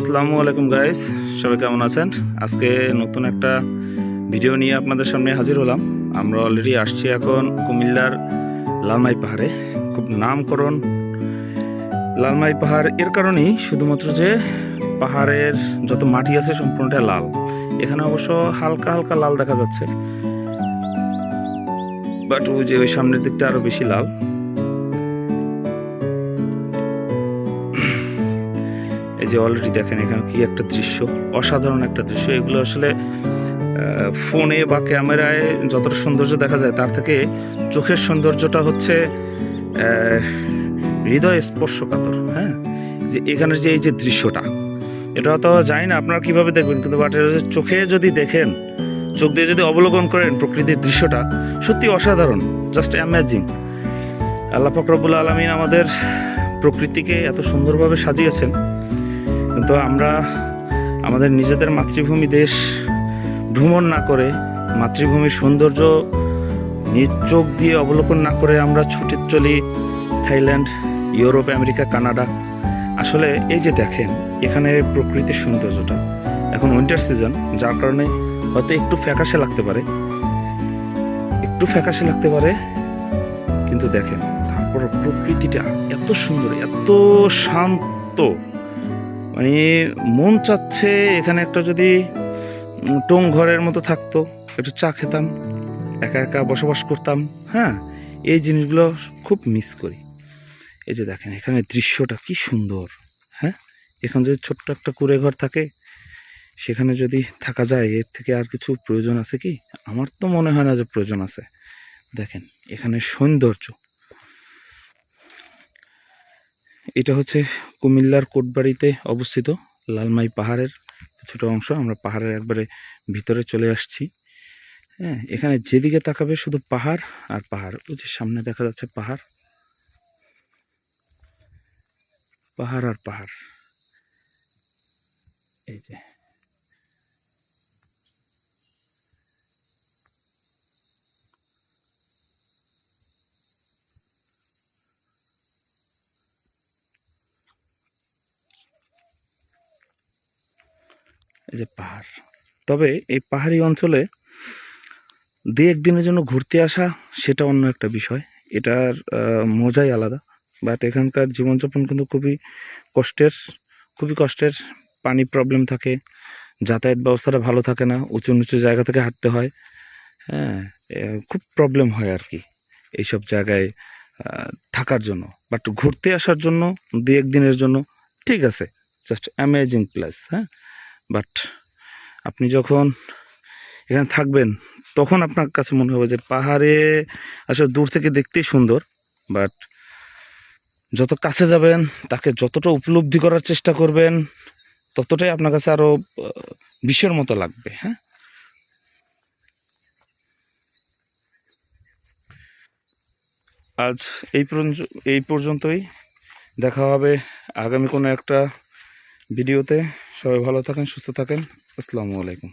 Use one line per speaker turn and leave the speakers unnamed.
আসসালামু আলাইকুম গাইস, সবাই কেমন আছেন? আজকে নতুন একটা ভিডিও নিয়ে আপনাদের সামনে হাজির হলাম। আমরা অলরেডি আসছি এখন কুমিল্লার লালমাই পাহাড়ে। খুব নামকরণ লালমাই পাহাড় এর কারণেই শুধুমাত্র যে পাহাড়ের যত মাটি আছে সম্পূর্ণটা লাল। এখানে অবশ্য হালকা হালকা লাল দেখা যাচ্ছে, বাট ওই সামনের দিকটা আরো বেশি লাল। এই যে অলরেডি দেখেন এখানে কি একটা দৃশ্য, অসাধারণ একটা দৃশ্য। এগুলো আসলে ফোনে বা ক্যামেরায় যতটা সৌন্দর্য দেখা যায় তার থেকে চোখের সৌন্দর্যটা হচ্ছে হৃদয় স্পর্শকাতর। হ্যাঁ, যে এখানের যে এই যে দৃশ্যটা, এটা তো জানি না আপনারা কিভাবে দেখবেন, কিন্তু বাট চোখে যদি দেখেন, চোখ দিয়ে যদি অবলোকন করেন প্রকৃতির দৃশ্যটা, সত্যি অসাধারণ, জাস্ট অ্যামেজিং। আল্লাহ পাক রব্বুল আলামিন আমাদের প্রকৃতিকে এত সুন্দরভাবে সাজিয়েছেন, কিন্তু আমরা আমাদের নিজেদের মাতৃভূমি দেশ ভ্রমণ না করে, মাতৃভূমির সৌন্দর্য নিজ চোখ দিয়ে অবলোকন না করে আমরা ছুটে চলি থাইল্যান্ড, ইউরোপ, আমেরিকা, কানাডা। আসলে এই যে দেখেন এখানে প্রকৃতির সৌন্দর্যটা, এখন উইন্টার সিজন, যার কারণে হয়তো একটু ফ্যাকাশে লাগতে পারে, কিন্তু দেখেন তারপর প্রকৃতিটা এত সুন্দর, এত শান্ত, মানে মন চাচ্ছে এখানে একটা যদি টং ঘরের মতো থাকতো, একটু চা খেতাম, একা একা বসবাস করতাম। হ্যাঁ, এই জিনিসগুলো খুব মিস করি। এই যে দেখেন এখানে দৃশ্যটা কি সুন্দর। হ্যাঁ, এখানে যদি ছোট্ট একটা কুঁড়ে ঘর থাকে, সেখানে যদি থাকা যায়, এর থেকে আর কিছু প্রয়োজন আছে কি? আমার তো মনে হয় না যে প্রয়োজন আছে। দেখেন এখানে সৌন্দর্য। এটা হচ্ছে কুমিল্লার কোটবাড়িতে অবস্থিত লালমাই পাহাড়ের কিছুটা অংশ। আমরা পাহাড়ের একবারে ভিতরে চলে আসছি। হ্যাঁ, এখানে যেদিকে তাকাবে শুধু পাহাড় আর পাহাড়। ওই যে সামনে দেখা যাচ্ছে পাহাড়, পাহাড় আর পাহাড়। এই যে পাহাড়। তবে এই পাহাড়ি অঞ্চলে দু একদিনের জন্য ঘুরতে আসা সেটা অন্য একটা বিষয়, এটার মজাই আলাদা। বাট এখানকার জীবনযাপন কিন্তু খুবই কষ্টের। পানি প্রবলেম থাকে, যাতায়াত ব্যবস্থাটা ভালো থাকে না, উঁচু নিচু জায়গা থেকে হাঁটতে হয়। হ্যাঁ, খুব প্রবলেম হয় আর কি এইসব জায়গায় থাকার জন্য। বাট ঘুরতে আসার জন্য দু একদিনের জন্য ঠিক আছে, জাস্ট অ্যামেজিং প্লেস। হ্যাঁ, বাট আপনি যখন এখানে থাকবেন তখন আপনার কাছে মনে হবে যে পাহাড়ে আসলে দূর থেকে দেখতেই সুন্দর, বাট যত কাছে যাবেন, তাকে যতটা উপলব্ধি করার চেষ্টা করবেন, ততটাই আপনার কাছে আরো বিষের মতো লাগবে। হ্যাঁ, আজ এই পর্যন্তই। দেখা হবে আগামী কোনো একটা ভিডিওতে। সবাই ভালো থাকেন, সুস্থ থাকেন। আসসালামু আলাইকুম।